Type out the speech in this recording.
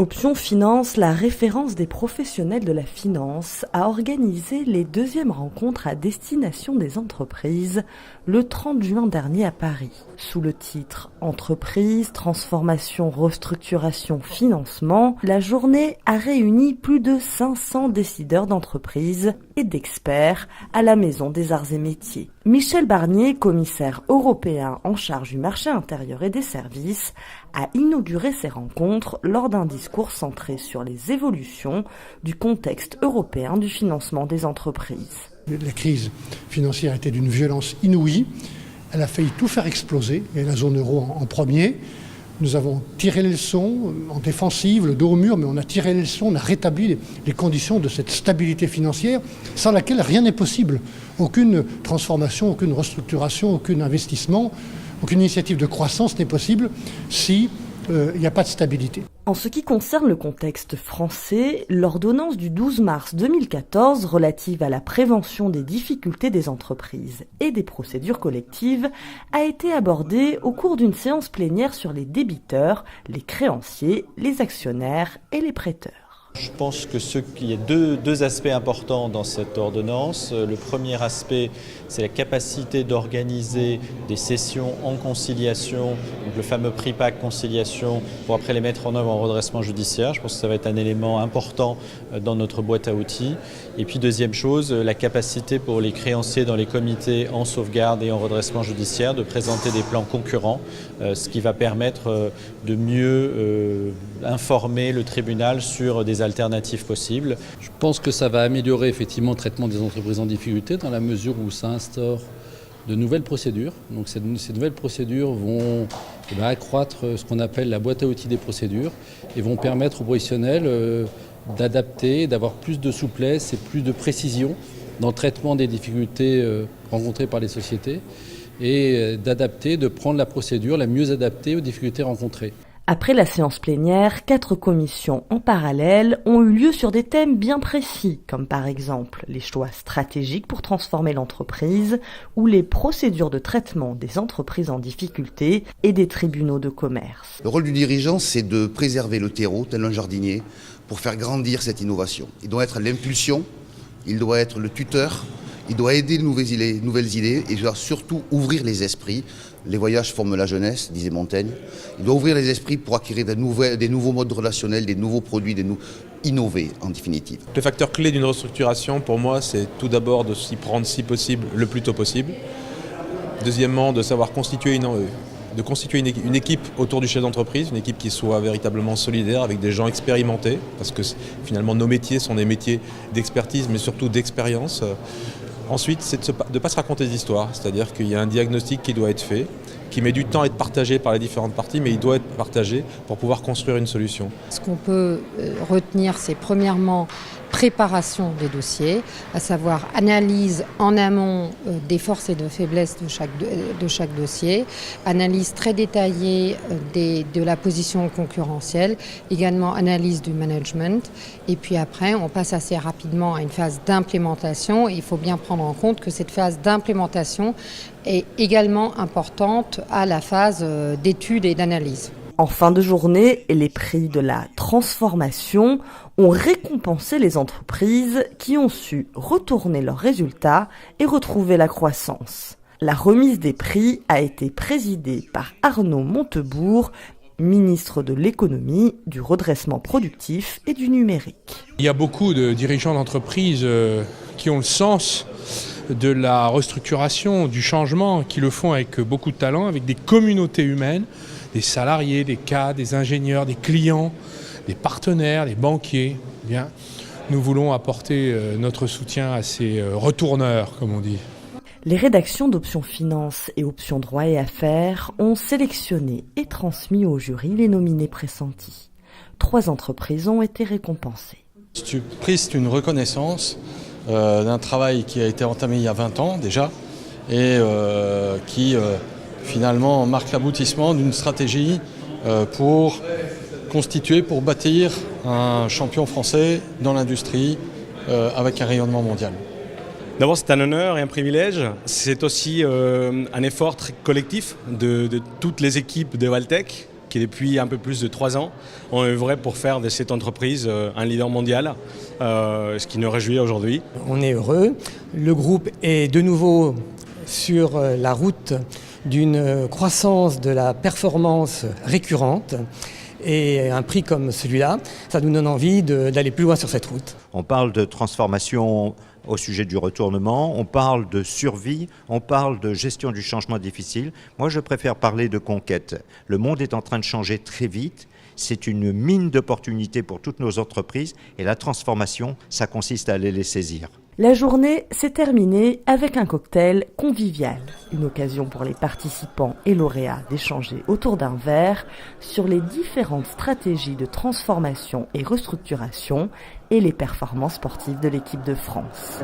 Option Finance, la référence des professionnels de la finance, a organisé les deuxièmes rencontres à destination des entreprises le 30 juin dernier à Paris. Sous le titre « Entreprise, transformation, restructuration, financement », la journée a réuni plus de 500 décideurs d'entreprises et d'experts à la Maison des Arts et Métiers. Michel Barnier, commissaire européen en charge du marché intérieur et des services, a inauguré ces rencontres lors d'un discours centré sur les évolutions du contexte européen du financement des entreprises. La crise financière était d'une violence inouïe. Elle a failli tout faire exploser, et la zone euro en premier. Nous avons tiré les leçons en défensive, le dos au mur, mais on a tiré les leçons, on a rétabli les conditions de cette stabilité financière sans laquelle rien n'est possible. Aucune transformation, aucune restructuration, aucun investissement, aucune initiative de croissance n'est possible si il n'y a pas de stabilité. En ce qui concerne le contexte français, l'ordonnance du 12 mars 2014 relative à la prévention des difficultés des entreprises et des procédures collectives a été abordée au cours d'une séance plénière sur les débiteurs, les créanciers, les actionnaires et les prêteurs. Je pense qu'il y a deux aspects importants dans cette ordonnance. Le premier aspect, c'est la capacité d'organiser des sessions en conciliation, donc le fameux PRIPAC conciliation, pour après les mettre en œuvre en redressement judiciaire. Je pense que ça va être un élément important dans notre boîte à outils. Et puis deuxième chose, la capacité pour les créanciers dans les comités en sauvegarde et en redressement judiciaire de présenter des plans concurrents, ce qui va permettre de mieux informer le tribunal sur des alternatives possibles. Je pense que ça va améliorer effectivement le traitement des entreprises en difficulté dans la mesure où ça instaure de nouvelles procédures. Donc ces nouvelles procédures vont accroître ce qu'on appelle la boîte à outils des procédures et vont permettre aux professionnels d'adapter, d'avoir plus de souplesse et plus de précision dans le traitement des difficultés rencontrées par les sociétés et d'adapter, de prendre la procédure la mieux adaptée aux difficultés rencontrées. Après la séance plénière, 4 commissions en parallèle ont eu lieu sur des thèmes bien précis, comme par exemple les choix stratégiques pour transformer l'entreprise ou les procédures de traitement des entreprises en difficulté et des tribunaux de commerce. Le rôle du dirigeant, c'est de préserver le terreau, tel un jardinier, pour faire grandir cette innovation. Il doit être l'impulsion, il doit être le tuteur, il doit aider de nouvelles idées et il doit surtout ouvrir les esprits. Les voyages forment la jeunesse, disait Montaigne. Il doit ouvrir les esprits pour acquérir des nouveaux modes relationnels, des nouveaux produits, innover en définitive. Le facteur clé d'une restructuration, pour moi, c'est tout d'abord de s'y prendre si possible, le plus tôt possible. Deuxièmement, de savoir constituer une équipe autour du chef d'entreprise, une équipe qui soit véritablement solidaire avec des gens expérimentés, parce que finalement nos métiers sont des métiers d'expertise, mais surtout d'expérience. Ensuite, c'est de ne pas se raconter des histoires, c'est-à-dire qu'il y a un diagnostic qui doit être fait, qui met du temps à être partagé par les différentes parties, mais il doit être partagé pour pouvoir construire une solution. Ce qu'on peut retenir, c'est premièrement préparation des dossiers, à savoir analyse en amont des forces et de faiblesses de chaque dossier, analyse très détaillée de la position concurrentielle, également analyse du management, et puis après on passe assez rapidement à une phase d'implémentation. Il faut bien prendre en compte que cette phase d'implémentation est également importante à la phase d'étude et d'analyse. En fin de journée, les prix de la transformation ont récompensé les entreprises qui ont su retourner leurs résultats et retrouver la croissance. La remise des prix a été présidée par Arnaud Montebourg, ministre de l'économie, du redressement productif et du numérique. Il y a beaucoup de dirigeants d'entreprises qui ont le sens de la restructuration, du changement, qui le font avec beaucoup de talent, avec des communautés humaines, des salariés, des cadres, des ingénieurs, des clients, des partenaires, des banquiers. Bien, nous voulons apporter notre soutien à ces retourneurs, comme on dit. Les rédactions d'Option Finance et Option Droit et Affaires ont sélectionné et transmis au jury les nominés pressentis. 3 entreprises ont été récompensées. C'est une reconnaissance d'un travail qui a été entamé il y a 20 ans déjà et qui finalement marque l'aboutissement d'une stratégie pour bâtir un champion français dans l'industrie avec un rayonnement mondial. D'abord, c'est un honneur et un privilège. C'est aussi un effort très collectif de toutes les équipes de Valtech qui depuis un peu plus de 3 ans ont œuvré pour faire de cette entreprise un leader mondial, ce qui nous réjouit aujourd'hui. On est heureux. Le groupe est de nouveau sur la route d'une croissance de la performance récurrente. Et un prix comme celui-là, ça nous donne envie d'aller plus loin sur cette route. On parle de transformation au sujet du retournement, on parle de survie, on parle de gestion du changement difficile. Moi, je préfère parler de conquête. Le monde est en train de changer très vite. C'est une mine d'opportunités pour toutes nos entreprises et la transformation, ça consiste à aller les saisir. La journée s'est terminée avec un cocktail convivial, une occasion pour les participants et lauréats d'échanger autour d'un verre sur les différentes stratégies de transformation et restructuration et les performances sportives de l'équipe de France.